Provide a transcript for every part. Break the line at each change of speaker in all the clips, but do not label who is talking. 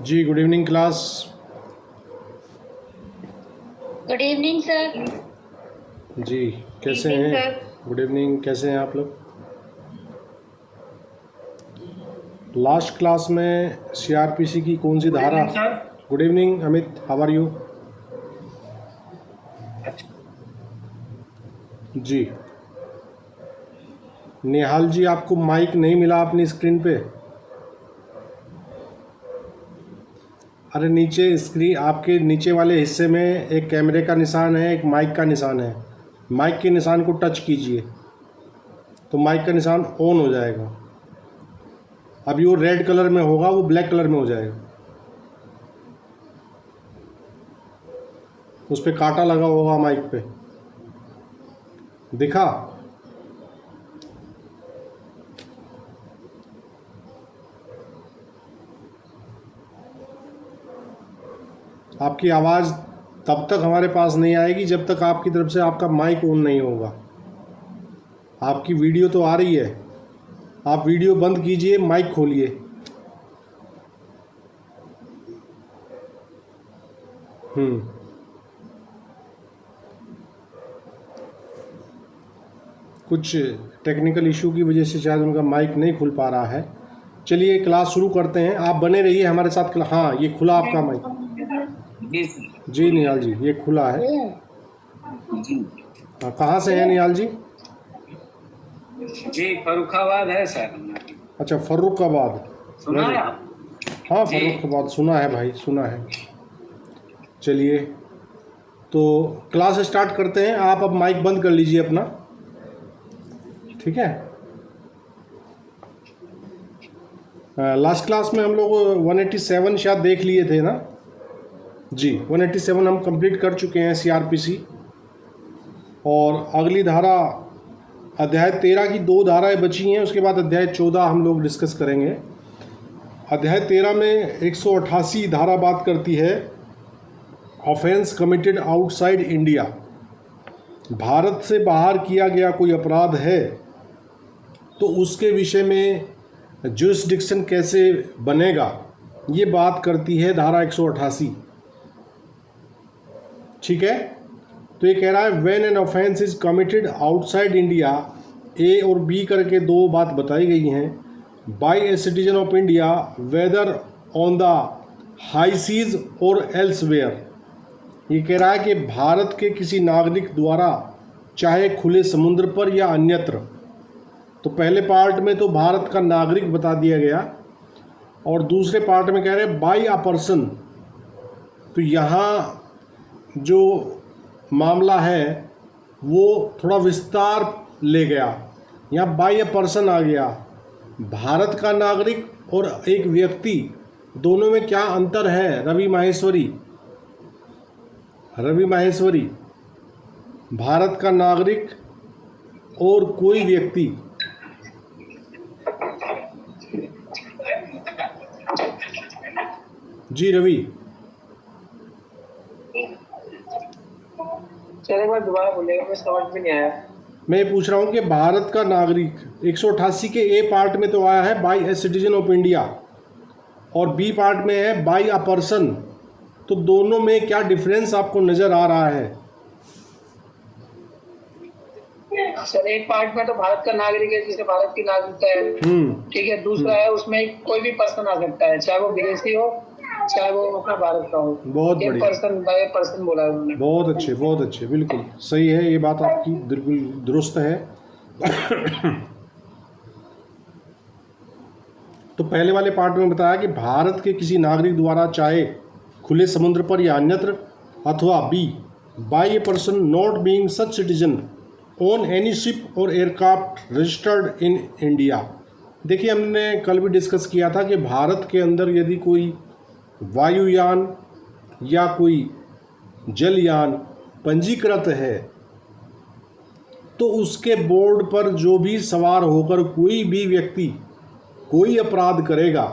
जी good evening class.
Good evening sir.
जी कैसे
evening
हैं?
सर।
गुड इवनिंग, कैसे हैं आप लोग? लास्ट क्लास में सीआरपीसी की कौन सी
गुड
धारा?
Evening sir.
Good evening Amit, how are you? जी नेहाल जी, आपको माइक नहीं मिला अपनी स्क्रीन पे? अरे नीचे स्क्रीन, आपके नीचे वाले हिस्से में एक कैमरे का निशान है, एक माइक का निशान है। माइक के निशान को टच कीजिए तो माइक का निशान ऑन हो जाएगा। अभी वो रेड कलर में होगा, वो ब्लैक कलर में हो जाएगा। उस पर कांटा लगा होगा माइक पे, दिखा? आपकी आवाज़ तब तक हमारे पास नहीं आएगी जब तक आपकी तरफ से आपका माइक ऑन नहीं होगा। आपकी वीडियो तो आ रही है, आप वीडियो बंद कीजिए, माइक खोलिए। कुछ टेक्निकल इशू की वजह से शायद उनका माइक नहीं खुल पा रहा है। चलिए क्लास शुरू करते हैं, आप बने रहिए हमारे साथ। हाँ, ये खुला आपका माइक। जी निहाल जी, ये खुला है। हाँ, कहाँ से हैं निहाल जी?
जी फरुखाबाद है सर।
अच्छा, फर्रुखाबाद।
सुना है आप?
हाँ, फर्रुखाबाद सुना है भाई, सुना है। चलिए तो क्लास स्टार्ट करते हैं। आप अब माइक बंद कर लीजिए अपना, ठीक है? लास्ट क्लास में हम लोग 187 शायद देख लिए थे ना जी। 187 हम कंप्लीट कर चुके हैं सीआरपीसी। और अगली धारा अध्याय 13 की 2 धाराएं बची हैं, उसके बाद अध्याय 14 हम लोग डिस्कस करेंगे। अध्याय 13 में 188 धारा बात करती है offence committed outside India. Bharat से बाहर किया गया कोई अपराध है तो उसके विषय में जुरिस्डिक्शन कैसे बनेगा, ये बात करती है धारा 188। ठीक है, तो ये कह रहा है when an offence is committed outside India, A और बी करके 2 बात बताई गई हैं, by a citizen of India whether on the high seas or elsewhere. ये कह रहा है कि भारत के किसी नागरिक द्वारा, चाहे खुले समुद्र पर या अन्यत्र। तो पहले पार्ट में तो भारत का नागरिक बता दिया गया, और दूसरे पार्ट में कह रहे हैं बाय अ पर्सन। तो यहाँ जो मामला है वो थोड़ा विस्तार ले गया। यहाँ बाय अ पर्सन आ गया। भारत का नागरिक और एक व्यक्ति, दोनों में क्या अंतर है? रवि माहेश्वरी, भारत का नागरिक और कोई व्यक्ति। जी रवि,
चलो एक बार दोबारा बोलेगा, मैं समझ में नहीं आया।
मैं पूछ रहा हूँ कि भारत का नागरिक 188 के ए पार्ट में तो आया है by a citizen of India, और बी पार्ट में है बाय अ पर्सन। तो दोनों में क्या डिफरेंस आपको नज़र आ रहा है?
सर एक पार्ट में तो भारत का नागरिक है, जिसे भारत की नागरिकता है, ठीक है। दूसरा है उसमें कोई भी पर्सन आ सकता है, चाहे वो विदेशी हो चाहे वो अपना भारत का हो।
बहुत बढ़िया,
पर्सन बोला है उन्होंने।
बहुत अच्छे, बिल्कुल सही है, ये बात आपकी बिल्कुल दुरुस्त है। तो पहले वाले पार्ट में बताया कि भारत के किसी नागरिक द्वारा, चाहे खुले समुद्र पर या अन्यत्र, अथवा B by a person not being such citizen on any ship or aircraft registered in India. देखिए, हमने कल भी डिस्कस किया था कि भारत के अंदर यदि कोई वायुयान या कोई जलयान पंजीकृत है तो उसके बोर्ड पर जो भी सवार होकर कोई भी व्यक्ति कोई अपराध करेगा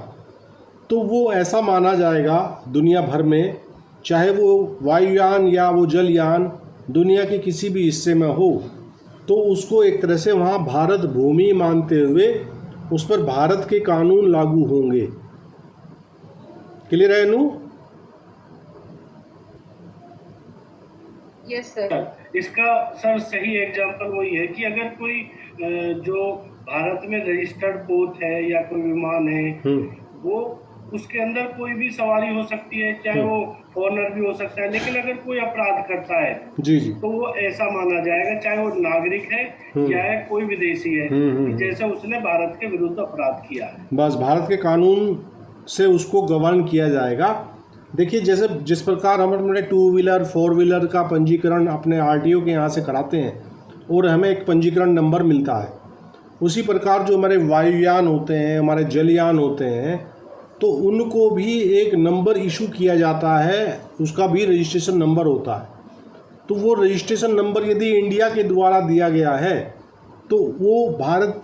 तो वो ऐसा माना जाएगा दुनिया भर में, चाहे वो वायुयान या वो जलयान दुनिया के किसी भी हिस्से में हो, तो उसको एक तरह से वहाँ भारत भूमि मानते हुए उस पर भारत के कानून लागू होंगे। क्लियर है अनु?
Yes sir.
इसका सर सही एग्जांपल वही है कि अगर कोई जो भारत में रजिस्टर्ड पोत है या कोई विमान है, वो उसके अंदर कोई भी सवारी हो सकती है, चाहे वो फॉरेनर भी हो सकता है, लेकिन अगर कोई अपराध करता है
जी जी,
तो वो ऐसा माना जाएगा, चाहे वो नागरिक है या कोई विदेशी है, कि जैसे उसने भारत के विरुद्ध अपराध किया है।
बस भारत के कानून से उसको गवर्न किया जाएगा। देखिए, जैसे जिस प्रकार हम अपने 2 व्हीलर 4 व्हीलर का पंजीकरण अपने आरटीओ के यहाँ से कराते हैं और हमें एक पंजीकरण नंबर मिलता है, उसी प्रकार जो हमारे वायुयान होते हैं, हमारे जलयान होते हैं, तो उनको भी एक नंबर इशू किया जाता है, उसका भी रजिस्ट्रेशन नंबर होता है। तो वो रजिस्ट्रेशन नंबर यदि इंडिया के द्वारा दिया गया है तो वो भारत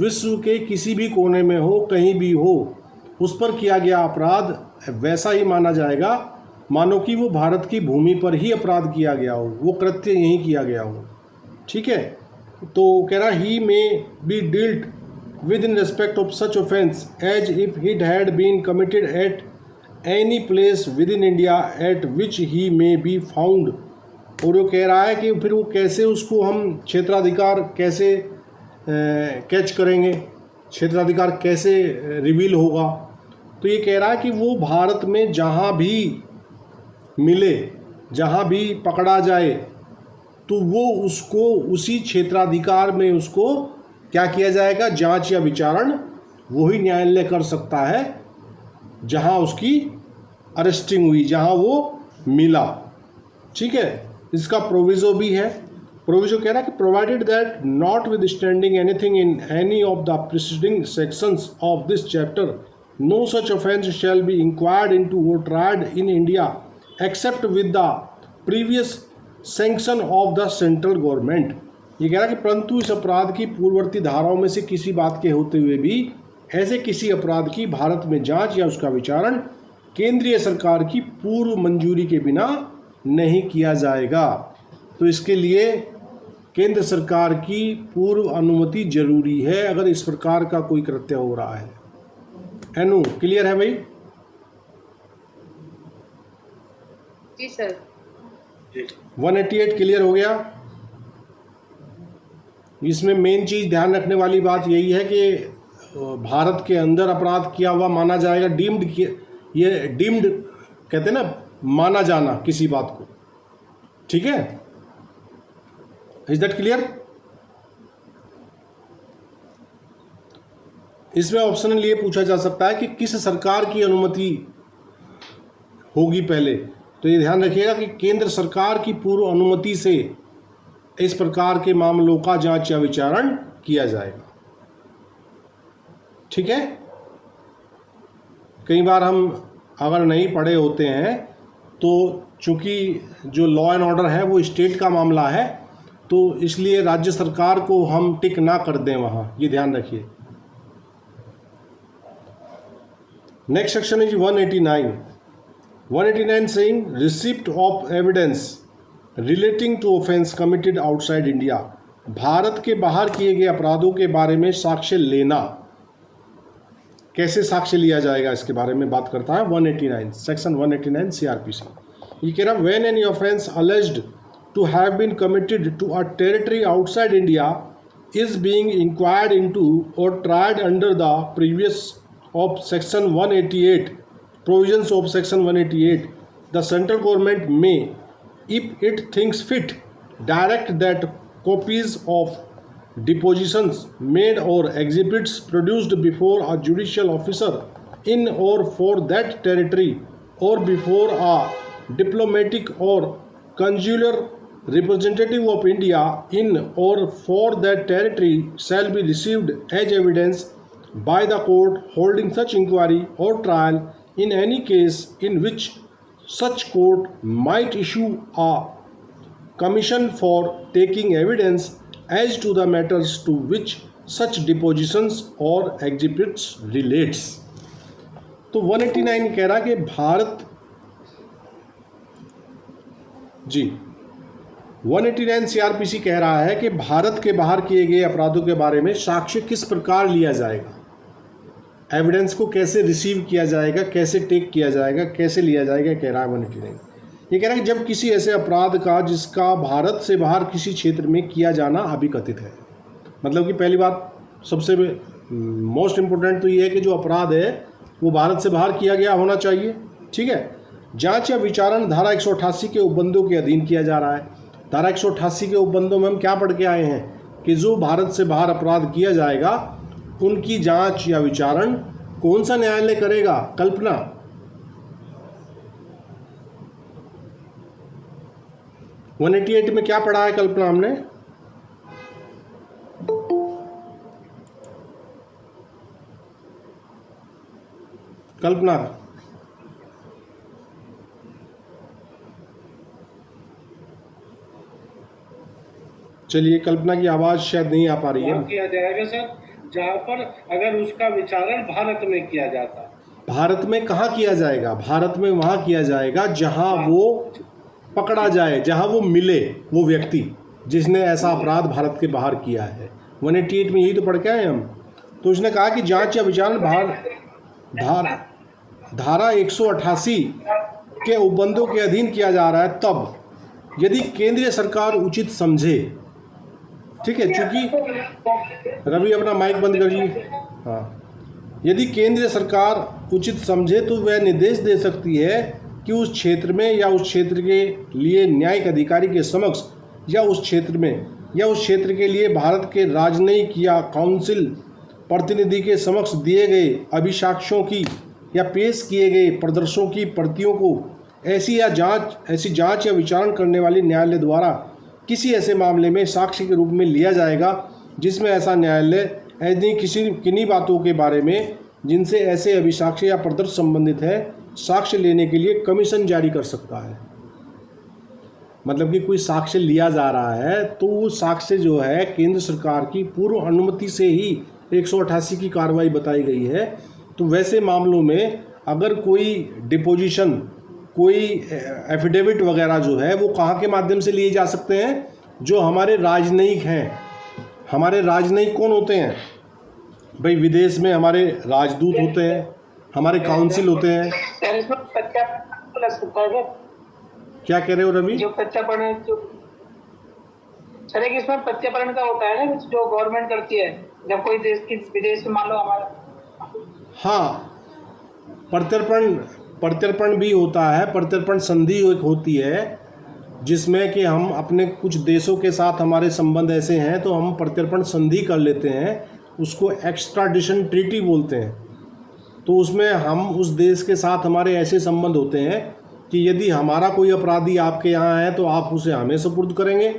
विश्व के किसी भी कोने में हो, कहीं भी हो, उस पर किया गया अपराध वैसा ही माना जाएगा मानो कि वो भारत की भूमि पर ही अपराध किया गया हो, वो कृत्य यहीं किया गया हो। ठीक है, तो कह रहा ही में B dealt with in respect of such offence as if it had been committed at any place within India at which he may be found। और वो कह रहा है कि फिर वो कैसे उसको हम क्षेत्राधिकार कैसे कैच करेंगे, क्षेत्राधिकार कैसे रिवील होगा। तो ये कह रहा है कि वो भारत में जहाँ भी मिले, जहाँ भी पकड़ा जाए, तो वो उसको उसी क्षेत्राधिकार में उसको क्या किया जाएगा, जांच या विचारण वही न्यायालय कर सकता है जहां उसकी अरेस्टिंग हुई, जहां वो मिला। ठीक है, इसका प्रोविज़ो भी है। प्रोविज़ो कह रहा है कि provided that notwithstanding anything in any of the preceding sections of this chapter no such offence shall be inquired into or tried in India except with the previous sanction of the central government. ये कह रहा है कि परंतु इस अपराध की पूर्ववर्ती धाराओं में से किसी बात के होते हुए भी ऐसे किसी अपराध की भारत में जांच या उसका विचारण केंद्रीय सरकार की पूर्व मंजूरी के बिना नहीं किया जाएगा। तो इसके लिए केंद्र सरकार की पूर्व अनुमति जरूरी है अगर इस प्रकार का कोई कृत्य हो रहा है। एनु क्लियर है भाई?
जी सर।
188 क्लियर हो गया। इसमें मेन चीज़ ध्यान रखने वाली बात यही है कि भारत के अंदर अपराध किया हुआ माना जाएगा। डीम्ड, ये डीम्ड कहते हैं ना, माना जाना किसी बात को। ठीक है, इज दैट क्लियर? इसमें ऑप्शनल ये पूछा जा सकता है कि किस सरकार की अनुमति होगी पहले, तो ये ध्यान रखिएगा कि केंद्र सरकार की पूर्व अनुमति से इस प्रकार के मामलों का जांच या विचारण किया जाएगा। ठीक है, कई बार हम अगर नहीं पढ़े होते हैं तो चूंकि जो लॉ एंड ऑर्डर है वो स्टेट का मामला है, तो इसलिए राज्य सरकार को हम टिक ना कर दें वहाँ, ये ध्यान रखिए। Next section is 189 saying receipt of evidence relating to offense committed outside India। Bharat के बाहर किए गए अपराधों के बारे में साक्ष्य लेना, कैसे साक्ष्य लिया जाएगा इसके बारे में बात करता है 189 सेक्शन 189 CRPC। ये कह रहा है when any offense alleged to have been committed to a territory outside India is being inquired into or tried under the previous of section 188 provisions of section 188, the central government may, if it thinks fit, direct that copies of depositions made or exhibits produced before a judicial officer in or for that territory or before a diplomatic or consular representative of India in or for that territory shall be received as evidence by the court holding such inquiry or trial in any case in which such court might issue a commission for taking evidence as to the matters to which such depositions or exhibits relates। तो 189 कह रहा कि भारत जी 189 CRPC कह रहा है कि भारत के बाहर किए गए अपराधों के बारे में साक्ष्य किस प्रकार लिया जाएगा। एविडेंस को कैसे रिसीव किया जाएगा, कैसे टेक किया जाएगा, कैसे लिया जाएगा, कह रहा है 189। ये कह रहा है कि जब किसी ऐसे अपराध का जिसका भारत से बाहर किसी क्षेत्र में किया जाना अभिकथित है। मतलब कि पहली बात सबसे मोस्ट इम्पोर्टेंट तो ये है कि जो अपराध है वो भारत से बाहर किया गया होना चाहिए। ठीक है। जांच या विचारण धारा 188 के उपबंधों के अधीन किया जा रहा है। धारा 188 के उपबंधों में हम क्या पढ़ के आए हैं कि जो भारत से बाहर अपराध किया जाएगा उनकी जांच या विचारण कौन सा न्यायालय करेगा? कल्पना, 188 में क्या पढ़ा है कल्पना हमने? कल्पना, चलिए कल्पना की आवाज शायद नहीं आ पा रही है।
किया जाएगा सर जहाँ पर अगर उसका विचारण भारत में किया जाता।
भारत में कहाँ किया जाएगा? भारत में वहाँ किया जाएगा जहाँ वो पकड़ा जाए, जहाँ वो मिले, वो व्यक्ति जिसने ऐसा अपराध भारत के बाहर किया है। 188 में यही तो पढ़ के आए हम। तो उसने कहा कि जांच या विचारण धारा 188 के उपबंधों के अधीन किया जा रहा है तब यदि केंद्रीय सरकार उचित समझे। ठीक है, चूंकि रवि अपना माइक बंद करिए। हाँ, यदि केंद्रीय सरकार उचित समझे तो वह निर्देश दे सकती है कि उस क्षेत्र में या उस क्षेत्र के लिए न्यायिक अधिकारी के समक्ष या उस क्षेत्र में या उस क्षेत्र के लिए भारत के राजनयिक या काउंसिल प्रतिनिधि के समक्ष दिए गए अभिसाक्ष्यों की या पेश किए गए प्रदर्शनों की प्रतियों को ऐसी जांच या विचारण करने वाली न्यायालय द्वारा किसी ऐसे मामले में साक्ष्य के रूप में लिया जाएगा जिसमें ऐसा न्यायालय ऐसी किन्हीं बातों के बारे में जिनसे ऐसे अभिसाक्ष्य या प्रदर्शन संबंधित है साक्ष्य लेने के लिए कमीशन जारी कर सकता है। मतलब कि कोई साक्ष्य लिया जा रहा है तो वो साक्ष्य जो है केंद्र सरकार की पूर्व अनुमति से ही 188 की कार्रवाई बताई गई है। तो वैसे मामलों में अगर कोई डिपोजिशन, कोई एफिडेविट वगैरह जो है वो कहाँ के माध्यम से लिए जा सकते हैं? जो हमारे राजनयिक हैं। हमारे राजनयिक कौन होते हैं भाई? विदेश में हमारे राजदूत होते हैं, हमारे काउंसिल होते हैं। क्या कह रहे हो रवि?
जो प्रत्यापरण जो सर एक इसमें प्रत्यापरण का होता है ना, जो गवर्नमेंट करती है जब कोई देश की विदेश में मान लो हमारा।
हाँ, प्रत्यर्पण भी होता है। प्रत्यर्पण संधि एक होती है जिसमें कि हम अपने कुछ देशों के साथ हमारे संबंध ऐसे हैं तो हम प्रत्यर्पण संधि कर लेते हैं, उसको एक्स्ट्राडिशन ट्रीटी बोलते हैं। तो उसमें हम उस देश के साथ हमारे ऐसे संबंध होते हैं कि यदि हमारा कोई अपराधी आपके यहाँ है तो आप उसे हमें सुपुर्द करेंगे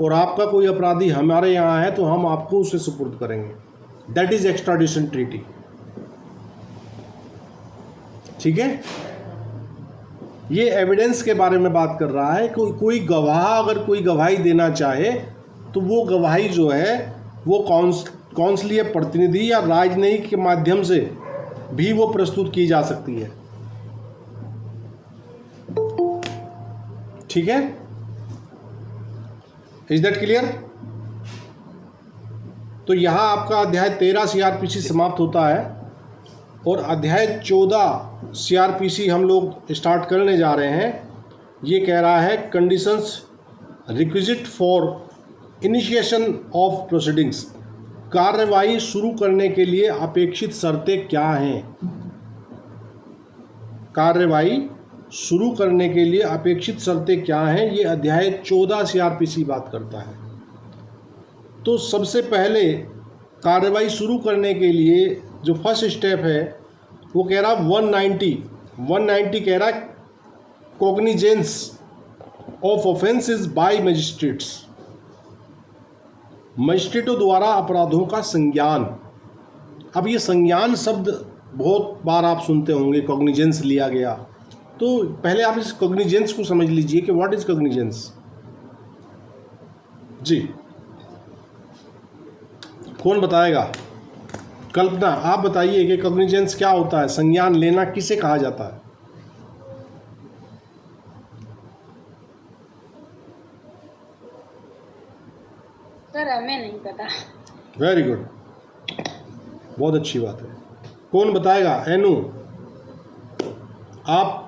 और आपका कोई अपराधी हमारे यहाँ है तो हम आपको उसे सुपुर्द करेंगे। That is extradition treaty. ठीक है, ये एविडेंस के बारे में बात कर रहा है। कोई गवाह अगर कोई गवाही देना चाहे तो वो गवाही जो है वो कौंसलीय प्रतिनिधि या राजनयिक के माध्यम से भी वो प्रस्तुत की जा सकती है। ठीक है, इज दैट क्लियर? तो यहां आपका अध्याय 13 सीआरपीसी समाप्त होता है और अध्याय 14 सीआरपीसी हम लोग स्टार्ट करने जा रहे हैं। ये कह रहा है conditions requisite for initiation of proceedings. कार्यवाही शुरू करने के लिए अपेक्षित शर्तें क्या हैं? कार्यवाही शुरू करने के लिए अपेक्षित शर्तें क्या हैं? ये अध्याय 14 सीआरपीसी बात करता है। तो सबसे पहले कार्यवाही शुरू करने के लिए जो फर्स्ट स्टेप है वो कह रहा 190 कह रहा cognizance of offences by magistrates. मजिस्ट्रेटों द्वारा अपराधों का संज्ञान। अब ये संज्ञान शब्द बहुत बार आप सुनते होंगे, कॉग्निजेंस लिया गया। तो पहले आप इस कॉग्निजेंस को समझ लीजिए कि व्हाट इज कॉग्निजेंस। जी, कौन बताएगा? कल्पना, आप बताइए कि कॉग्निजेंस क्या होता है? संज्ञान लेना किसे कहा जाता है?
सर हमें नहीं पता।
वेरी गुड, बहुत अच्छी बात है। कौन बताएगा? एनु, आप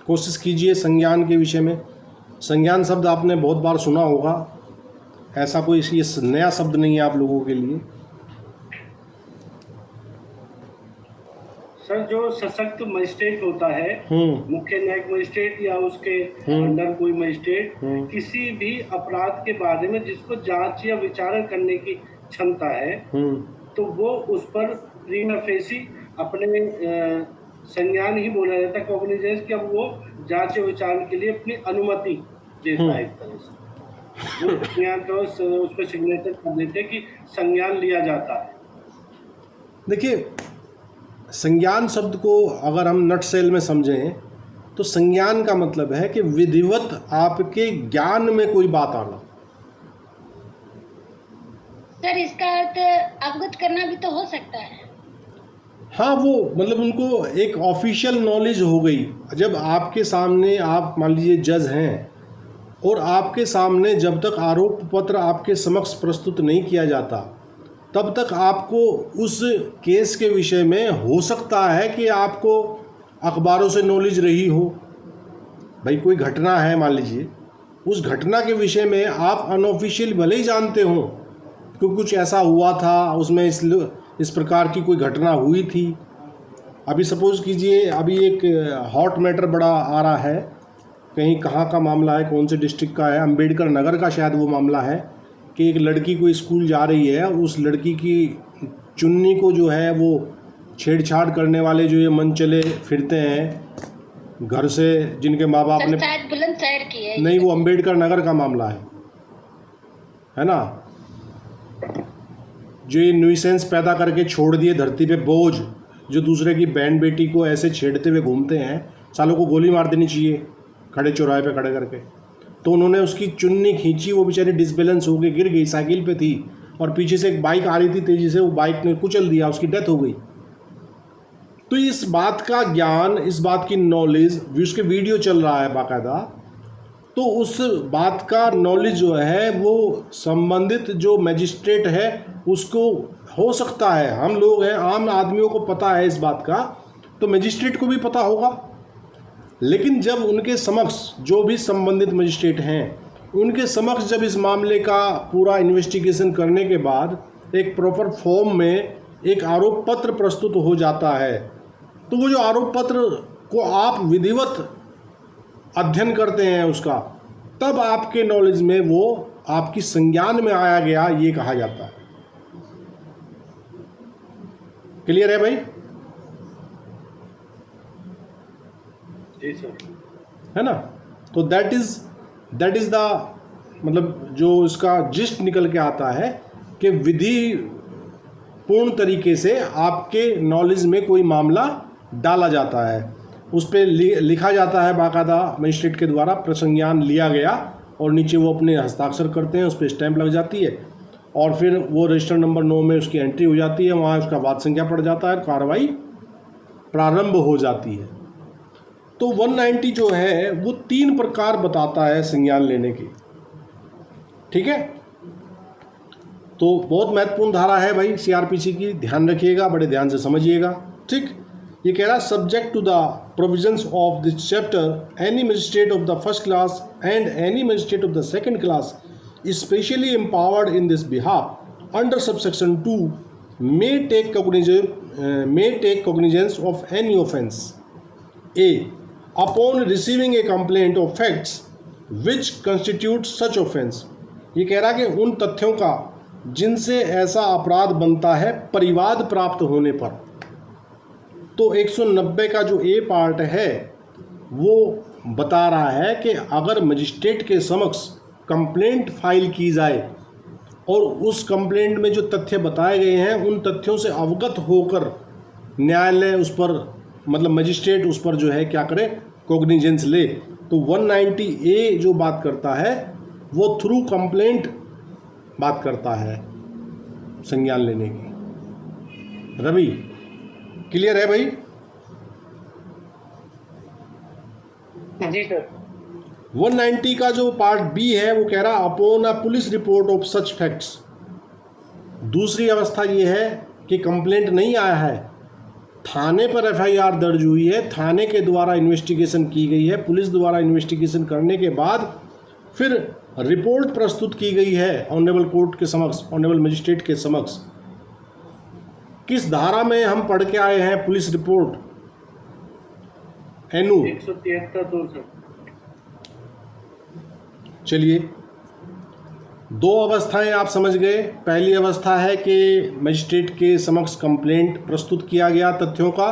कोशिश कीजिए संज्ञान के विषय में। संज्ञान शब्द आपने बहुत बार सुना होगा, ऐसा कोई ये नया शब्द नहीं है आप लोगों के लिए।
सर, जो सशक्त मजिस्ट्रेट होता है, मुख्य न्यायिक मजिस्ट्रेट या उसके अंडर कोई मजिस्ट्रेट, किसी भी अपराध के बारे में जिसको जांच या विचारण करने की क्षमता है, तो वो उस पर प्रीमा फेसी अपने संज्ञान ही बोला जाता है, कॉग्निजेंस, कि अब वो जांच या विचारण के लिए अपनी अनुमति देता है। एक तरह से वो संज्ञान का उस पर सिग्नेचर कर देते हैं कि संज्ञान लिया जाता है।
देखिए, संज्ञान शब्द को अगर हम नटसेल में समझें तो संज्ञान का मतलब है कि विधिवत आपके ज्ञान में कोई बात आना।
सर, इसका अर्थ अवगत करना भी तो हो सकता है।
हाँ, वो मतलब उनको एक ऑफिशियल नॉलेज हो गई। जब आपके सामने, आप मान लीजिए जज हैं और आपके सामने जब तक आरोप पत्र आपके समक्ष प्रस्तुत नहीं किया जाता तब तक आपको उस केस के विषय में हो सकता है कि आपको अखबारों से नॉलेज रही हो। भाई कोई घटना है, मान लीजिए, उस घटना के विषय में आप अनऑफिशियल भले ही जानते हो कि कुछ ऐसा हुआ था, उसमें इस प्रकार की कोई घटना हुई थी। अभी सपोज़ कीजिए, अभी एक हॉट मैटर बड़ा आ रहा है, कहीं कहाँ का मामला है, कौन से डिस्ट्रिक्ट का है, अंबेडकर नगर का शायद वो मामला है, कि एक लड़की को स्कूल जा रही है, उस लड़की की चुन्नी को जो है वो छेड़छाड़ करने वाले जो ये मन चले फिरते हैं घर से, जिनके माँ बाप ने,
शायद बुलंदशहर की है।
नहीं, वो अंबेडकर नगर का मामला है ना, जो ये न्यूसेंस पैदा करके छोड़ दिए धरती पे बोझ, जो दूसरे की बहन बेटी को ऐसे छेड़ते हुए घूमते हैं, सालों को गोली मार देनी चाहिए खड़े चौराहे पे खड़े करके। तो उन्होंने उसकी चुन्नी खींची, वो बेचारी डिसबैलेंस हो गई, गिर गई, साइकिल पे थी और पीछे से एक बाइक आ रही थी तेज़ी से, वो बाइक ने कुचल दिया, उसकी डेथ हो गई। तो इस बात का ज्ञान, इस बात की नॉलेज, उसके वीडियो चल रहा है बाकायदा, तो उस बात का नॉलेज जो है वो संबंधित जो मजिस्ट्रेट है उसको हो सकता है। हम लोग हैं, आम आदमियों को पता है इस बात का, तो मजिस्ट्रेट को भी पता होगा। लेकिन जब उनके समक्ष जो भी संबंधित मजिस्ट्रेट हैं, उनके समक्ष जब इस मामले का पूरा इन्वेस्टिगेशन करने के बाद एक प्रॉपर फॉर्म में एक आरोप पत्र प्रस्तुत हो जाता है, तो वो जो आरोप पत्र को आप विधिवत अध्ययन करते हैं उसका, तब आपके नॉलेज में वो आपकी संज्ञान में आया गया, ये कहा जाता है। क्लियर है भाई?
जी सर।
है ना? तो दैट इज़ द मतलब जो इसका जिस्ट निकल के आता है कि विधि पूर्ण तरीके से आपके नॉलेज में कोई मामला डाला जाता है, उस पर लिखा जाता है बाकायदा मजिस्ट्रेट के द्वारा, प्रसंज्ञान लिया गया, और नीचे वो अपने हस्ताक्षर करते हैं, उस पर स्टैंप लग जाती है और फिर वो रजिस्टर नंबर 9 में उसकी एंट्री हो जाती है, वहाँ उसका वाद संख्या पड़ जाता है, कार्रवाई प्रारंभ हो जाती है। तो 190 जो है वो 3 प्रकार बताता है संज्ञान लेने की। ठीक है, तो बहुत महत्वपूर्ण धारा है भाई सीआरपीसी की, ध्यान रखिएगा, बड़े ध्यान से समझिएगा। ठीक, ये कह रहा subject to the provisions of this chapter any magistrate of the first class and any magistrate of the second class specially empowered in this behalf under subsection 2 may take cognizance of any offence. A. Upon receiving a complaint of facts which constitute such offence. ये कह रहा कि उन तथ्यों का जिनसे ऐसा अपराध बनता है परिवाद प्राप्त होने पर। तो 190 का जो ए पार्ट है वो बता रहा है कि अगर मजिस्ट्रेट के समक्ष कंप्लेंट फाइल की जाए और उस कंप्लेंट में जो तथ्य बताए गए हैं उन तथ्यों से अवगत होकर न्यायालय उस पर, मतलब मजिस्ट्रेट उस पर जो है क्या करे, कॉग्निजेंस ले, तो 190A जो बात करता है वो थ्रू कंप्लेंट बात करता है संज्ञान लेने की। रवि, क्लियर है भाई?
जी सर।
190 का जो पार्ट बी है वो कह रहा upon a police report of such facts. दूसरी अवस्था ये है कि कंप्लेंट नहीं आया है थाने पर एफआईआर दर्ज हुई है, थाने के द्वारा इन्वेस्टिगेशन की गई है, पुलिस द्वारा इन्वेस्टिगेशन करने के बाद फिर रिपोर्ट प्रस्तुत की गई है ऑनरेबल कोर्ट के समक्ष, ऑनरेबल मजिस्ट्रेट के समक्ष। किस धारा में हम पढ़ के आए हैं पुलिस रिपोर्ट? Inu
173 sir.
चलिए, दो अवस्थाएं आप समझ गए। पहली अवस्था है कि मजिस्ट्रेट के समक्ष कंप्लेंट प्रस्तुत किया गया तथ्यों का,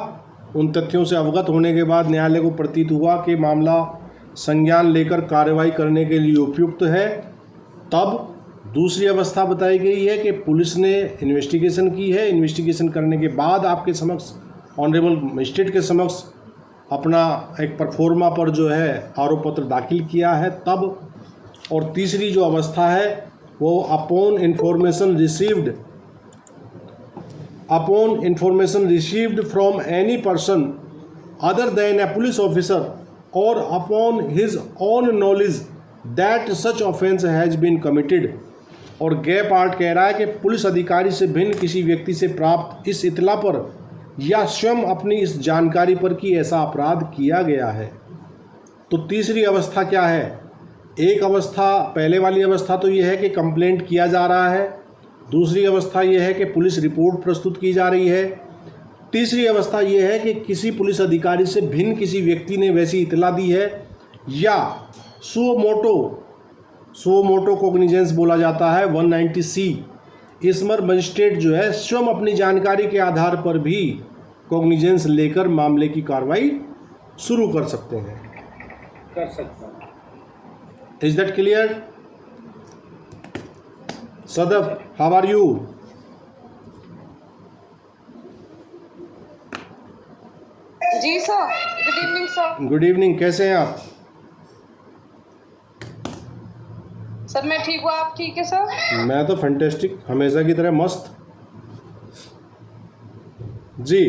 उन तथ्यों से अवगत होने के बाद न्यायालय को प्रतीत हुआ कि मामला संज्ञान लेकर कार्रवाई करने के लिए उपयुक्त है। तब दूसरी अवस्था बताई गई है कि पुलिस ने इन्वेस्टिगेशन की है, इन्वेस्टिगेशन करने के बाद आपके समक्ष, ऑनरेबल मजिस्ट्रेट के समक्ष अपना एक परफॉर्मा पर जो है आरोप पत्र दाखिल किया है तब। और तीसरी जो अवस्था है वो upon information received from any person other than a police officer or upon his own knowledge that such offence has been committed. और गे पार्ट कह रहा है कि पुलिस अधिकारी से भिन्न किसी व्यक्ति से प्राप्त इस इतला पर या स्वयं अपनी इस जानकारी पर कि ऐसा अपराध किया गया है। तो तीसरी अवस्था क्या है? एक अवस्था, पहले वाली अवस्था तो ये है कि कंप्लेंट किया जा रहा है, दूसरी अवस्था ये है कि पुलिस रिपोर्ट प्रस्तुत की जा रही है, तीसरी अवस्था ये है कि किसी पुलिस अधिकारी से भिन्न किसी व्यक्ति ने वैसी इतला दी है या सुओ मोटो कोग्निजेंस बोला जाता है 190C। इसमें मजिस्ट्रेट जो है स्वयं अपनी जानकारी के आधार पर भी कोग्निजेंस लेकर मामले की कार्रवाई शुरू कर सकते हैं।
कर सकता हूँ।
Is that clear? Sadaf, how are you?
जी sir, good evening sir.
Good evening, कैसे हैं आप?
सर मैं ठीक हूँ, आप ठीक है सर?
मैं तो फैंटेस्टिक, हमेशा की तरह मस्त जी।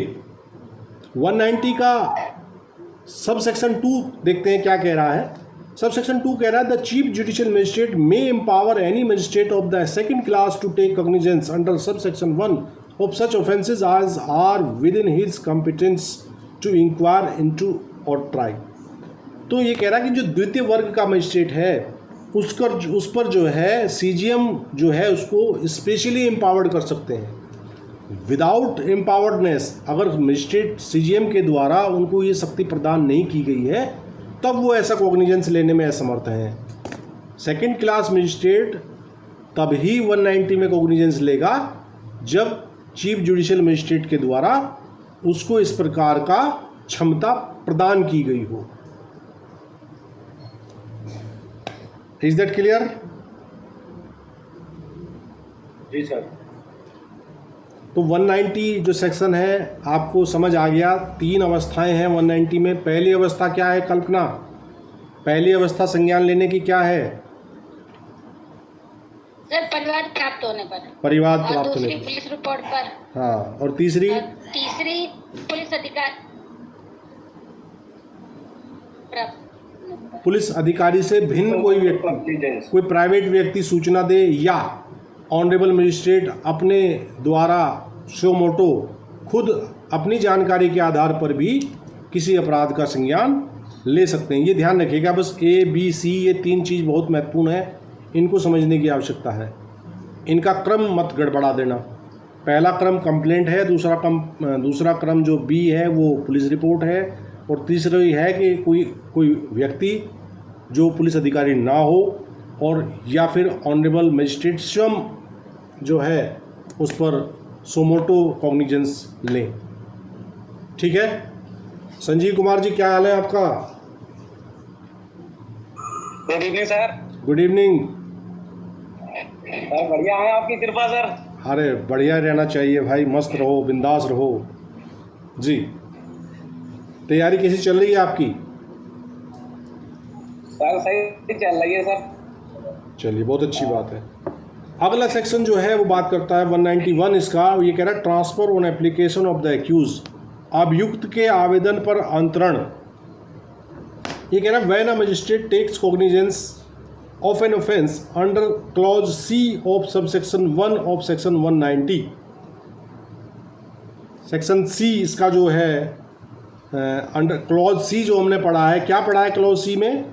190 का सब सेक्शन 2 देखते हैं क्या कह रहा है। सब सेक्शन 2 कह रहा है the chief judicial magistrate may empower any magistrate of the second class to take cognizance under sub section 1 of such offences as are within his competence to inquire into or try. तो ये कह रहा है कि जो द्वितीय वर्ग का मजिस्ट्रेट है उस पर जो है सीजीएम जो है उसको स्पेशली एम्पावर्ड कर सकते हैं। विदाउट एम्पावर्डनेस, अगर मजिस्ट्रेट सीजीएम के द्वारा उनको ये शक्ति प्रदान नहीं की गई है तब वो ऐसा कॉग्निजेंस लेने में असमर्थ हैं। सेकंड क्लास मजिस्ट्रेट तब ही 190 में कॉग्निजेंस लेगा जब चीफ जुडिशियल मजिस्ट्रेट के द्वारा उसको इस प्रकार का क्षमता प्रदान की गई हो। Is that clear?
जी सर।
तो 190 जो सेक्शन है आपको समझ आ गया। 3 अवस्थाएं हैं 190 में। पहली अवस्था क्या है कल्पना? पहली अवस्था संज्ञान लेने की क्या है?
सर परिवार प्राप्त होने पर,
परिवार
और
प्राप्त होने
दूसरी
पर।
पुलिस रिपोर्ट पर,
हाँ, और तीसरी
तीसरी पुलिस अधिकारी प्राप्त होने पर।
पुलिस अधिकारी से भिन्न कोई व्यक्ति, कोई प्राइवेट व्यक्ति सूचना दे या ऑनरेबल मजिस्ट्रेट अपने द्वारा सो मोटो खुद अपनी जानकारी के आधार पर भी किसी अपराध का संज्ञान ले सकते हैं। ये ध्यान रखिएगा, बस A, B, C ये 3 चीज़ बहुत महत्वपूर्ण है, इनको समझने की आवश्यकता है। इनका क्रम मत गड़बड़ा देना। पहला क्रम कंप्लेंट है, दूसरा क्रम जो B है वो पुलिस रिपोर्ट है, और तीसरा है कि कोई व्यक्ति जो पुलिस अधिकारी ना हो और या फिर ऑनरेबल मजिस्ट्रेट स्वयं जो है उस पर सोमोटो कॉग्निजेंस लें। ठीक है संजीव कुमार जी, क्या हाल है आपका?
Good evening sir.
Good evening.
Sir बढ़िया है, आपकी कृपा सर।
अरे बढ़िया रहना चाहिए भाई, मस्त रहो, बिंदास रहो जी। तैयारी कैसी चल रही है आपकी?
सर सही चल रही है सर।
चलिए, बहुत अच्छी बात है। अगला सेक्शन जो है वो बात करता है 191 इसका। ये कह रहा है transfer on application of the accused, अभियुक्त के आवेदन पर अंतरण। ये कह रहा है when a magistrate takes cognizance of an offence under clause C of subsection 1 of section 190। Section C इसका जो है अंडर क्लॉज सी जो हमने पढ़ा है, क्या पढ़ा है क्लॉज सी में?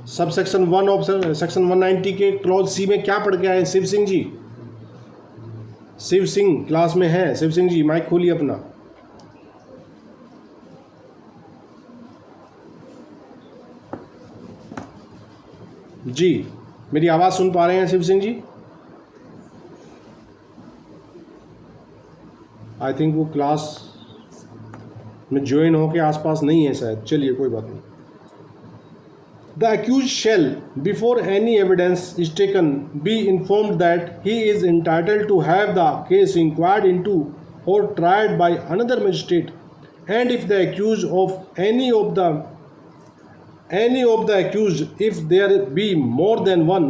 सब सेक्शन 1 ऑफ सेक्शन 190 के क्लॉज सी में क्या पढ़ के आए शिव सिंह जी? शिव सिंह क्लास में है? शिव सिंह जी माइक खोलिए अपना। जी मेरी आवाज़ सुन पा रहे हैं शिव सिंह जी? आई थिंक वो क्लास में ज्वाइन होके आसपास नहीं है शायद, चलिए कोई बात नहीं। The accused shall before any evidence is taken be informed that he is entitled to have the case inquired into or tried by another magistrate and if the accused of any of the accused, if there be more than one,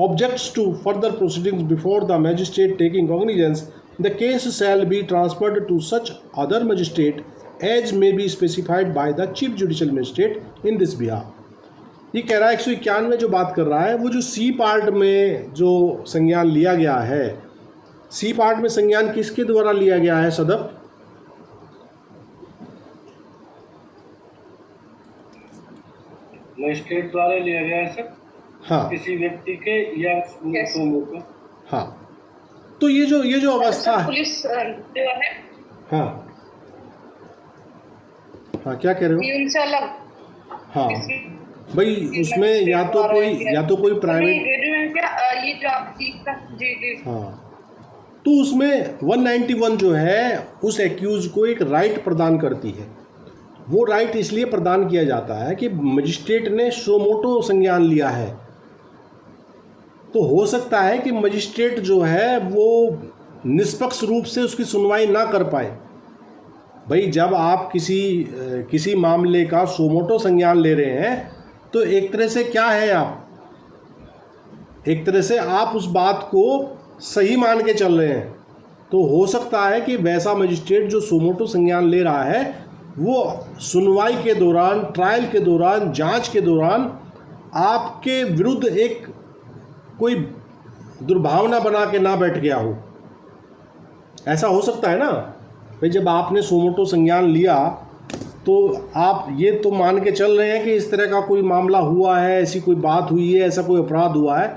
objects to further proceedings before the magistrate taking cognizance, the case shall be transferred to such other magistrate as may be specified by the chief judicial magistrate in this behalf. ये कह रहा है 191 जो बात कर रहा है वो जो सी पार्ट में जो संज्ञान लिया गया है, सी पार्ट में संज्ञान किसके द्वारा लिया गया है सदब?
मजिस्ट्रेट द्वारा लिया गया है सर।
हाँ
किसी व्यक्ति के या समूह को।
हाँ तो ये जो अवस्था है,
पुलिस जो है
हाँ हाँ क्या कह रहे हो?
ये उनसे अलग
हाँ भाई उसमें या तो कोई प्राइवेट,
ये जो आप जी जी
हाँ तो उसमें 191 जो है उस एक्यूज को एक राइट प्रदान करती है। वो राइट इसलिए प्रदान किया जाता है कि मजिस्ट्रेट ने सोमोटो संज्ञान लिया है, तो हो सकता है कि मजिस्ट्रेट जो है वो निष्पक्ष रूप से उसकी सुनवाई ना कर पाए। भाई जब आप किसी मामले का सोमोटो संज्ञान ले रहे हैं तो एक तरह से क्या है, एक तरह से आप उस बात को सही मान के चल रहे हैं। तो हो सकता है कि वैसा मजिस्ट्रेट जो सोमोटो संज्ञान ले रहा है वो सुनवाई के दौरान, ट्रायल के दौरान, जांच के दौरान आपके विरुद्ध एक कोई दुर्भावना बना के ना बैठ गया हो। ऐसा हो सकता है ना भाई, जब आपने सोमोटो संज्ञान लिया तो आप ये तो मान के चल रहे हैं कि इस तरह का कोई मामला हुआ है, ऐसी कोई बात हुई है, ऐसा कोई अपराध हुआ है,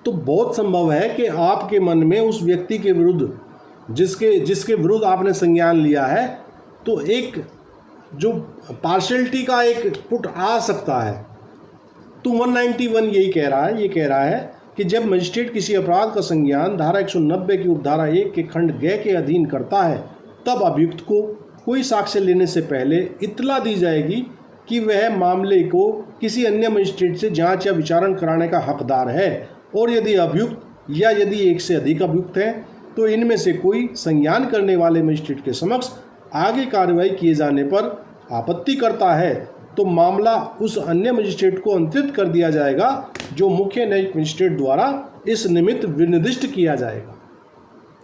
तो बहुत संभव है कि आपके मन में उस व्यक्ति के विरुद्ध जिसके विरुद्ध आपने संज्ञान लिया है तो एक जो पार्शलिटी का एक पुट आ सकता है। तो 191 यही कह रहा है, ये कह रहा है कि जब मजिस्ट्रेट किसी अपराध का संज्ञान धारा 190 की उपधारा 1 के खंड ग के अधीन करता है तब अभियुक्त को कोई साक्ष्य लेने से पहले इत्तला दी जाएगी कि वह मामले को किसी अन्य मजिस्ट्रेट से जांच या विचारण कराने का हकदार है, और यदि अभियुक्त या यदि एक से अधिक अभियुक्त हैं तो इनमें से कोई संज्ञान करने वाले मजिस्ट्रेट के समक्ष आगे कार्रवाई किए जाने पर आपत्ति करता है तो मामला उस अन्य मजिस्ट्रेट को अंतरित कर दिया जाएगा जो मुख्य न्यायिक मजिस्ट्रेट द्वारा इस निमित्त विनिर्दिष्ट किया जाएगा।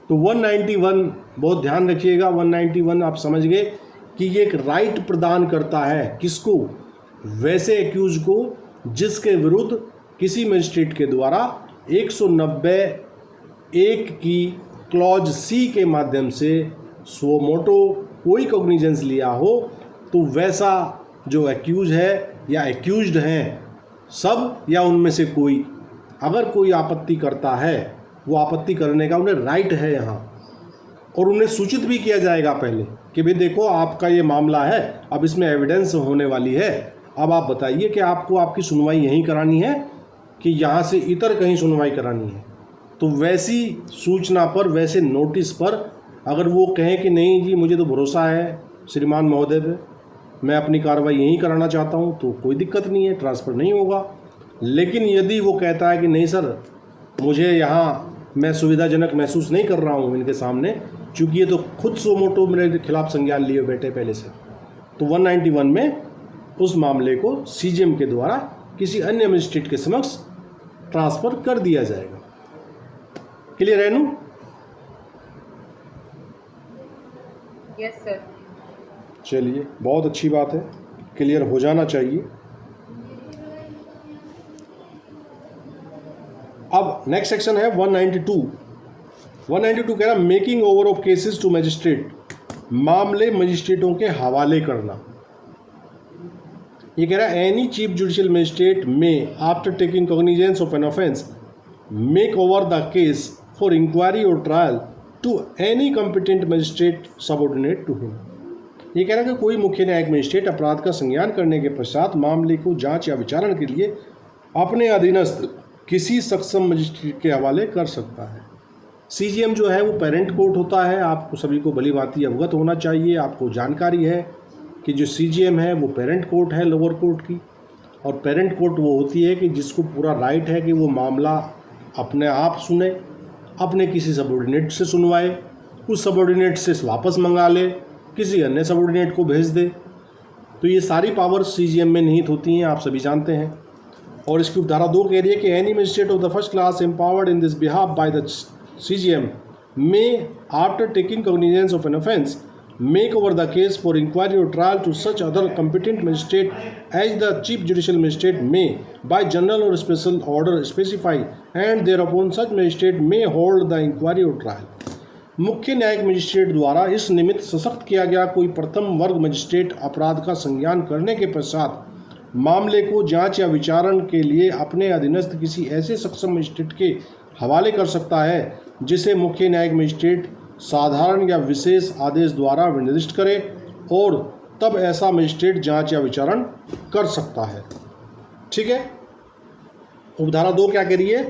तो 191 बहुत ध्यान रखिएगा, 191 आप समझ गए कि ये एक राइट प्रदान करता है किसको? वैसे एक्यूज को जिसके विरुद्ध किसी मजिस्ट्रेट के द्वारा 190(1) की क्लॉज सी के माध्यम से सोमोटो कोई कॉग्निजेंस लिया हो, तो वैसा जो एक्यूज है या एक्यूज्ड हैं सब या उनमें से कोई अगर कोई आपत्ति करता है, वो आपत्ति करने का उन्हें राइट है यहाँ, और उन्हें सूचित भी किया जाएगा पहले कि भाई देखो आपका ये मामला है, अब इसमें एविडेंस होने वाली है, अब आप बताइए कि आपको आपकी सुनवाई यहीं करानी है कि यहाँ से इतर कहीं सुनवाई करानी है। तो वैसी सूचना पर, वैसे नोटिस पर अगर वो कहें कि नहीं जी मुझे तो भरोसा है श्रीमान महोदय पे, मैं अपनी कार्रवाई यहीं कराना चाहता हूँ, तो कोई दिक्कत नहीं है, ट्रांसफ़र नहीं होगा। लेकिन यदि वो कहता है कि नहीं सर मुझे यहाँ मैं सुविधाजनक महसूस नहीं कर रहा हूँ इनके सामने, चूँकि ये तो खुद सोमोटो मेरे खिलाफ संज्ञान लिए बैठे पहले से, तो 191 में उस मामले को सीजीएम के द्वारा किसी अन्य मजिस्ट्रेट के समक्ष ट्रांसफ़र कर दिया जाएगा। क्लियर है नू?
Yes sir.
चलिए बहुत अच्छी बात है, क्लियर हो जाना चाहिए। अब नेक्स्ट सेक्शन है 192 कह रहा making over of cases to magistrate. मामले मजिस्ट्रेटों के हवाले करना। ये कह रहा है any chief judicial magistrate may after taking cognizance of an offence make over the case for inquiry or trial to any competent magistrate subordinate to him. ये कह रहा है कि कोई मुख्य न्यायिक मजिस्ट्रेट अपराध का संज्ञान करने के पश्चात मामले को जांच या विचारण के लिए अपने अधीनस्थ किसी सक्षम मजिस्ट्रेट के हवाले कर सकता है। सीजीएम जो है वो पेरेंट कोर्ट होता है, आपको सभी को भली भांति अवगत होना चाहिए। आपको जानकारी है कि जो सीजीएम है वो पेरेंट कोर्ट है लोअर कोर्ट की, और पेरेंट कोर्ट वो होती है कि जिसको पूरा राइट है कि वो मामला अपने आप सुने, अपने किसी सबऑर्डिनेट से सुनवाए, उस सबऑर्डिनेट से वापस मंगा ले, किसी अन्य सबऑर्डिनेट को भेज दे। तो ये सारी पावर्स सीजीएम में निहित होती हैं, आप सभी जानते हैं। और इसकी उपधारा 2 कह रही है कि any magistrate of the first class empowered in this behalf by the CGM may after taking cognizance of an offence make over the case for inquiry or trial to such other competent magistrate as the chief judicial magistrate may by general or special order specify and thereupon such magistrate may hold the inquiry or trial। मुख्य न्यायिक magistrate द्वारा इस निमित्त सशक्त किया गया कोई प्रथम वर्ग मजिस्ट्रेट अपराध का संज्ञान करने के पश्चात मामले को जांच या विचारण के लिए अपने अधीनस्थ किसी ऐसे सक्षम मजिस्ट्रेट के हवाले कर सकता है जिसे मुख्य न्यायिक मजिस्ट्रेट साधारण या विशेष आदेश द्वारा निर्दिष्ट करे, और तब ऐसा मजिस्ट्रेट जांच या विचारण कर सकता है। ठीक है। उपधारा 2 क्या कह रही है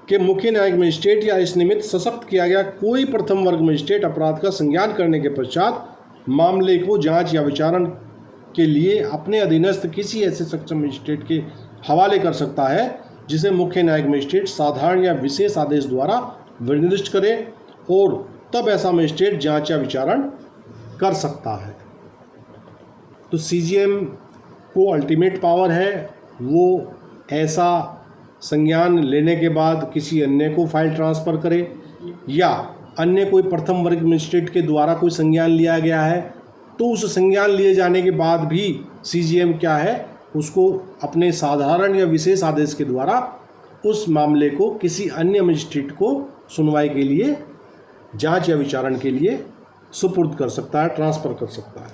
कि मुख्य न्यायिक मजिस्ट्रेट या इस निमित्त सशक्त किया गया कोई प्रथम वर्ग मजिस्ट्रेट अपराध का संज्ञान करने के पश्चात मामले को जांच या विचारण के लिए अपने अधीनस्थ किसी ऐसे सक्षम मजिस्ट्रेट के हवाले कर सकता है जिसे मुख्य न्यायिक मजिस्ट्रेट साधारण या विशेष आदेश द्वारा निर्दिष्ट करे, और तब ऐसा मजिस्ट्रेट जांच या विचारण कर सकता है। तो सीजीएम को अल्टीमेट पावर है, वो ऐसा संज्ञान लेने के बाद किसी अन्य को फाइल ट्रांसफ़र करे, या अन्य कोई प्रथम वर्ग मजिस्ट्रेट के द्वारा कोई संज्ञान लिया गया है तो उस संज्ञान लिए जाने के बाद भी सीजीएम क्या है, उसको अपने साधारण या विशेष आदेश के द्वारा उस मामले को किसी अन्य मजिस्ट्रेट को सुनवाई के लिए, जांच या विचारण के लिए सुपुर्द कर सकता है, ट्रांसफ़र कर सकता है।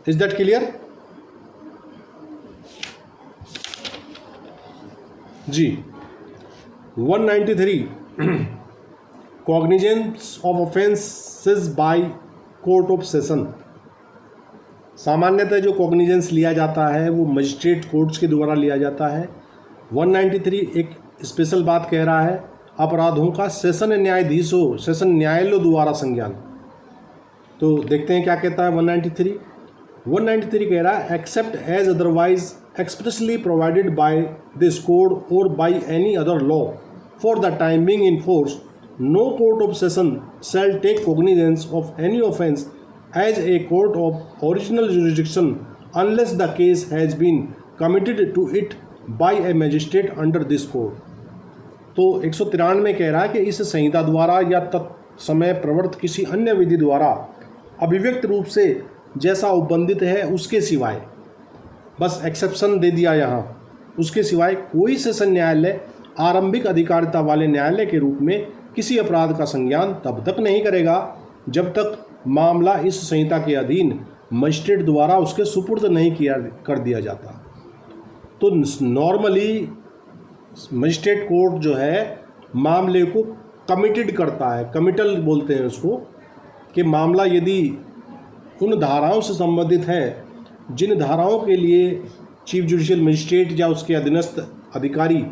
Is that clear? जी। 193 cognizance of offences by court of session. सामान्यतः जो कॉग्निजेंस लिया जाता है वो मजिस्ट्रेट कोर्ट्स के द्वारा लिया जाता है। 193 एक स्पेशल बात कह रहा है, अपराधों का सेशन न्यायाधीशों, सेशन न्यायालयों द्वारा संज्ञान। तो देखते हैं क्या कहता है 193 कह रहा है except as otherwise expressly provided by this code or by any other law for the time being in force no court of session shall take cognizance of any offence as a court of original jurisdiction unless the case has been committed to it by a magistrate under this code. तो 193 में कह रहा है कि इस संहिता द्वारा या तत्समय प्रवर्त किसी अन्य विधि द्वारा अभिव्यक्त रूप से जैसा उपबंधित है उसके सिवाय, बस एक्सेप्शन दे दिया यहाँ, उसके सिवाय कोई सेशन न्यायालय आरंभिक अधिकारिता वाले न्यायालय के रूप में किसी अपराध का संज्ञान तब तक नहीं करेगा जब तक मामला इस संहिता के अधीन मजिस्ट्रेट द्वारा उसके सुपुर्द नहीं कर दिया जाता। तो नॉर्मली मजिस्ट्रेट कोर्ट जो है मामले को कमिटेड करता है, कमिटल बोलते हैं उसको, कि मामला यदि उन धाराओं से संबंधित है जिन धाराओं के लिए चीफ जुडिशियल मजिस्ट्रेट या उसके अधीनस्थ अधिकारी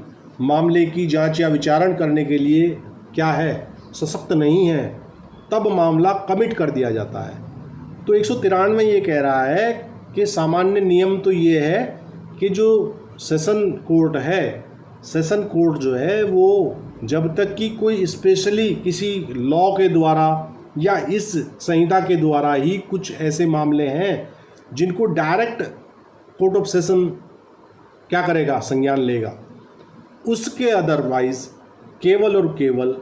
मामले की जांच या विचारण करने के लिए क्या है, सशक्त नहीं है, तब मामला कमिट कर दिया जाता है। तो 193 ये कह रहा है कि सामान्य नियम तो ये है कि जो सेशन कोर्ट है, सेशन कोर्ट जो है वो जब तक कि कोई स्पेशली किसी लॉ के द्वारा या इस संहिता के द्वारा ही कुछ ऐसे मामले हैं जिनको डायरेक्ट कोर्ट ऑफ सेशन क्या करेगा, संज्ञान लेगा, उसके अदरवाइज केवल और केवल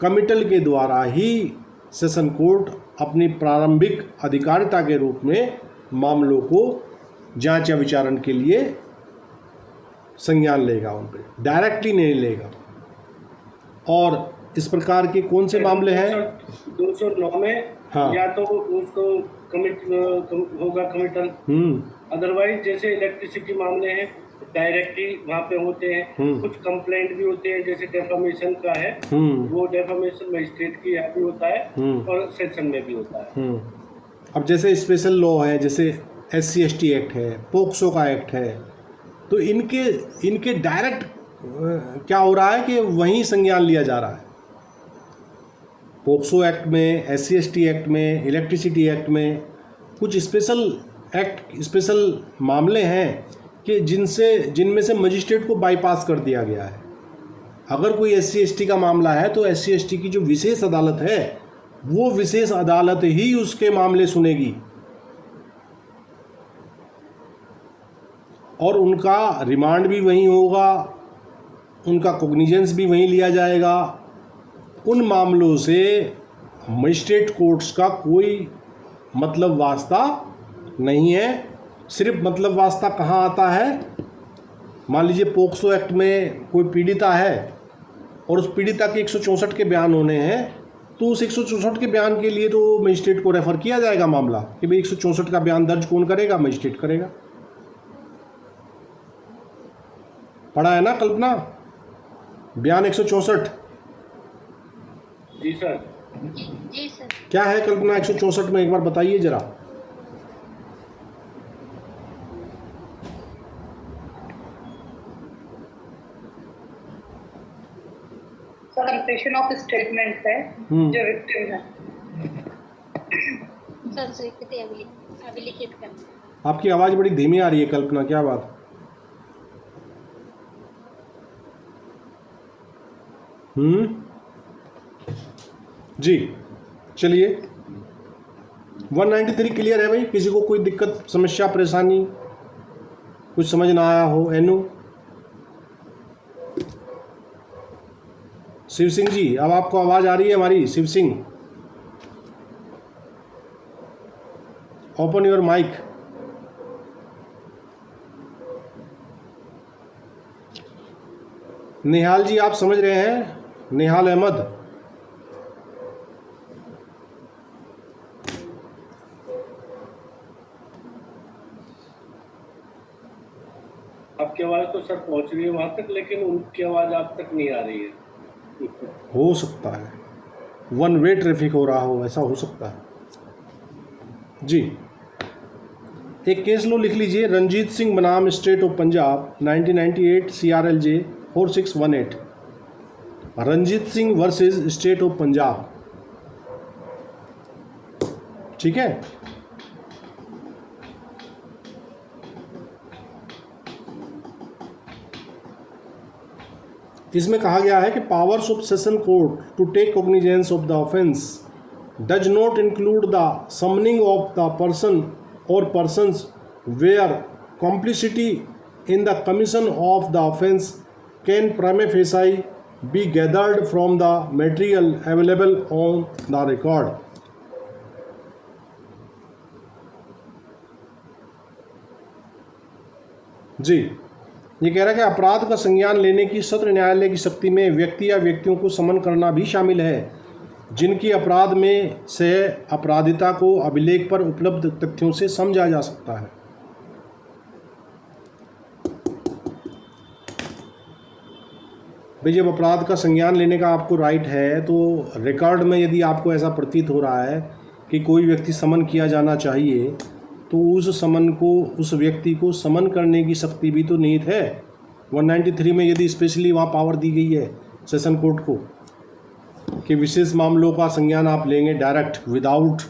कमिटल के द्वारा ही सेशन कोर्ट अपनी प्रारंभिक अधिकारिता के रूप में मामलों को जांच या विचारण के लिए संज्ञान लेगा, उन पर डायरेक्टली नहीं लेगा। और इस प्रकार के कौन से मामले हैं?
209 में
हाँ।
या तो उसको होगा कमिटल, अदरवाइज जैसे इलेक्ट्रिसिटी मामले हैं डायरेक्ट ही वहाँ पे होते हैं। कुछ कंप्लेंट भी होते हैं, जैसे डेफामेशन का है, वो डेफामेशन मजिस्ट्रेट के यहाँ भी होता है और सेशन में भी होता है।
अब जैसे स्पेशल लॉ है, जैसे SC/ST एक्ट है, पोक्सो का एक्ट है, तो इनके डायरेक्ट क्या हो रहा है कि वहीं संज्ञान लिया जा रहा है। पोक्सो एक्ट में, SC/ST एक्ट में, इलेक्ट्रिसिटी एक्ट में कुछ स्पेशल मामले हैं कि जिनमें से मजिस्ट्रेट को बाईपास कर दिया गया है। अगर कोई SC/ST का मामला है तो SC/ST की जो विशेष अदालत है वो विशेष अदालत ही उसके मामले सुनेगी और उनका रिमांड भी वहीं होगा, उनका कॉग्निजेंस भी वहीं लिया जाएगा। उन मामलों से मजिस्ट्रेट कोर्ट्स का कोई मतलब वास्ता नहीं है। सिर्फ मतलब वास्ता कहाँ आता है? मान लीजिए पोक्सो एक्ट में कोई पीड़िता है और उस पीड़िता के 164 के बयान होने हैं, तो उस 164 के बयान के लिए तो मजिस्ट्रेट को रेफ़र किया जाएगा मामला कि भाई 164 का बयान दर्ज कौन करेगा? मजिस्ट्रेट करेगा। पढ़ा है ना कल्पना, बयान 164?
जी सर।
जी सर।
क्या है कल्पना 164 में, एक बार बताइए जरा।
कंप्लीशन ऑफ स्टेटमेंट है जो विक्टिम है।
सर स्वीकृति अभिलिखित करना।
आपकी आवाज़ बड़ी धीमी आ रही है कल्पना, क्या बात? जी चलिए, 193 क्लियर है भाई? किसी को कोई दिक्कत, समस्या, परेशानी, कुछ समझ ना आया हो? एनु शिव सिंह जी, अब आपको आवाज़ आ रही है हमारी? Shiv Singh, open your mic. Nihal ji, आप समझ रहे हैं? निहाल अहमद,
आपकी आवाज़ तो सर पहुँच रही है वहाँ तक, लेकिन उनकी आवाज़ आप तक नहीं आ रही है।
हो सकता है वन वे ट्रैफिक हो रहा हो, ऐसा हो सकता है जी। एक केस लो लिख लीजिए, रंजीत सिंह बनाम state of Punjab, 1998 CRLJ 4618। Ranjit Singh versus state of Punjab, ठीक है। इसमें कहा गया है कि powers of session court to take cognizance of the offence does not include the summoning of the person or persons where complicity in the commission of the offence can prima facie be gathered from the material available on the record. जी, ये कह रहा है कि अपराध का संज्ञान लेने की सत्र न्यायालय की शक्ति में व्यक्ति या व्यक्तियों को समन करना भी शामिल है जिनकी अपराध में से अपराधिता को अभिलेख पर उपलब्ध तथ्यों से समझा जा सकता है। भाई जब अपराध का संज्ञान लेने का आपको राइट है तो रिकॉर्ड में यदि आपको ऐसा प्रतीत हो रहा है कि कोई व्यक्ति समन किया जाना चाहिए तो उस समन को, उस व्यक्ति को समन करने की शक्ति भी तो निहित है। 193 में यदि स्पेशली वहाँ पावर दी गई है सेशन कोर्ट को कि विशेष मामलों का संज्ञान आप लेंगे direct without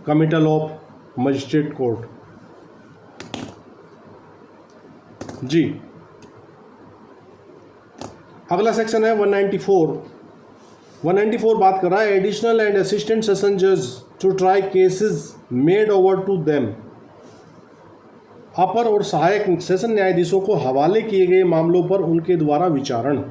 committal of magistrate court. जी, अगला सेक्शन है 194 बात कर रहा है एडिशनल एंड असिस्टेंट सेशन जज to try cases made over to them. अपर और सहायक सेशन न्यायाधीशों को हवाले किए गए मामलों पर उनके द्वारा विचारण।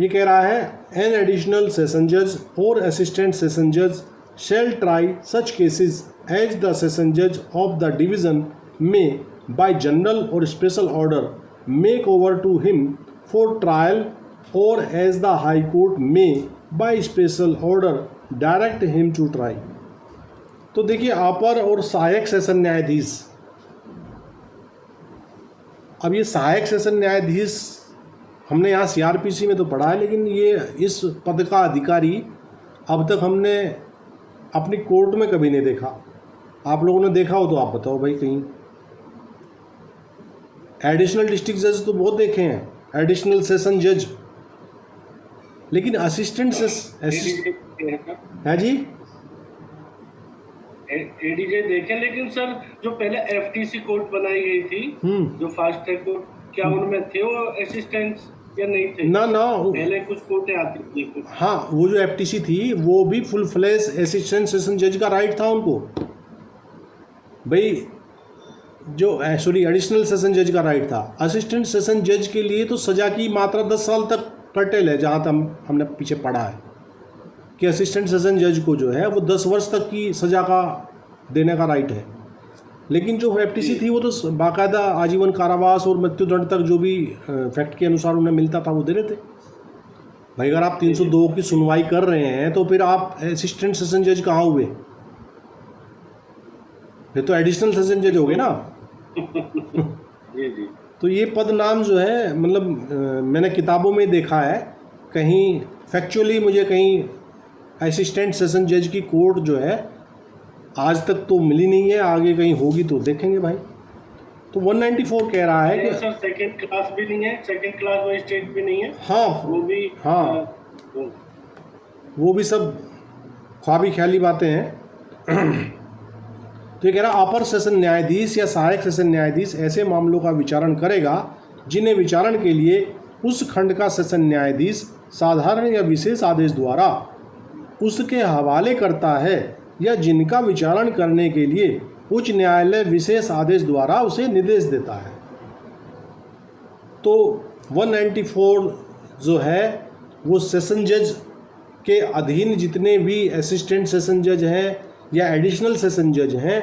ये कह रहा है एन एडिशनल सेशन जज और असिस्टेंट सेशन जज shall try such cases as the session judge of the division may by general or special order make over to him for trial or as the high court may by special order direct him to try. तो देखिए अपर और सहायक session न्यायाधीश, अब ये सहायक session न्यायाधीश हमने यहाँ CRPC में तो पढ़ा है, लेकिन ये इस पद का अधिकारी अब तक हमने अपनी कोर्ट में कभी नहीं देखा। आप लोगों ने देखा हो तो आप बताओ भाई कहीं। एडिशनल डिस्ट्रिक्ट जज तो बहुत देखे हैं, एडिशनल सेशन जज, लेकिन असिस्टेंट है जी
एडीजे देखे, लेकिन सर जो पहले FTC कोर्ट बनाई गई थी, जो फास्ट ट्रैक कोर्ट, क्या उनमें थे वो असिस्टेंट्स या नहीं थे?
ना
पहले कुछ कोर्टें आती थी।
हाँ, वो जो FTC थी वो भी फुल फ्लैश असिस्टेंट सेशन जज का राइट था उनको भाई, जो सॉरी एडिशनल सेशन जज का राइट था। असिस्टेंट सेशन जज के लिए तो सज़ा की मात्रा 10 साल तक कर्टेल है, जहाँ तक हमने पीछे पढ़ा है कि असिस्टेंट सेशन जज को जो है वो 10 वर्ष तक की सज़ा का देने का राइट है। लेकिन जो FTC थी वो तो बाकायदा आजीवन कारावास और मृत्युदंड तक जो भी फैक्ट के अनुसार उन्हें मिलता था वो दे रहे थे भाई। अगर आप 302 की सुनवाई कर रहे हैं तो फिर आप असिस्टेंट सेशन जज कहाँ हुए? फिर तो एडिशनल सेशन जज हो गए ना।
जी जी।
तो ये पद नाम जो है, मतलब मैंने किताबों में देखा है, कहीं फैक्चुअली मुझे कहीं असिस्टेंट सेशन जज की कोर्ट जो है आज तक तो मिली नहीं है, आगे कहीं होगी तो देखेंगे भाई। तो 194 कह रहा है कि
सर सेकंड क्लास भी नहीं है, सेकंड क्लास मजिस्ट्रेट भी नहीं है।
हाँ
वो भी
वो भी सब ख्वाबी ख्याली बातें हैं। तो ये कह रहा अपर सेशन न्यायाधीश या सहायक सेशन न्यायाधीश ऐसे मामलों का विचारण करेगा जिन्हें विचारण के लिए उस खंड का सेशन न्यायाधीश साधारण या विशेष आदेश द्वारा उसके हवाले करता है या जिनका विचारण करने के लिए उच्च न्यायालय विशेष आदेश द्वारा उसे निर्देश देता है। तो 194 जो है वो सेशन जज के अधीन जितने भी असिस्टेंट सेशन जज हैं या एडिशनल सेशन जज हैं,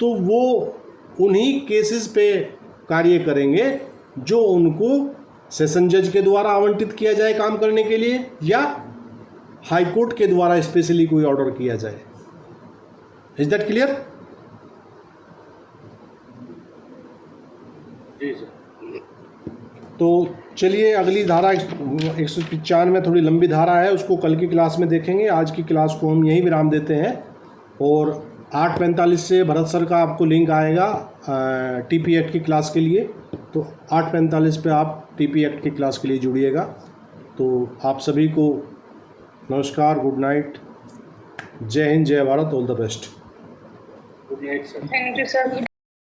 तो वो उन्हीं केसेस पे कार्य करेंगे जो उनको सेशन जज के द्वारा आवंटित किया जाए काम करने के लिए, या हाई कोर्ट के द्वारा स्पेशली कोई ऑर्डर किया जाए। Is that clear?
जी सर।
तो चलिए अगली धारा 195 में थोड़ी लंबी धारा है, उसको कल की क्लास में देखेंगे। आज की क्लास को हम यहीं विराम देते हैं और 8:45 से भरत सर का आपको लिंक आएगा TP एक्ट की क्लास के लिए। तो 8:45 पे आप TP एक्ट की क्लास के लिए जुड़िएगा। तो आप सभी को नमस्कार, गुड नाइट, जय हिंद, जय Bharat, all the best.
Good night sir.
Thank you sir.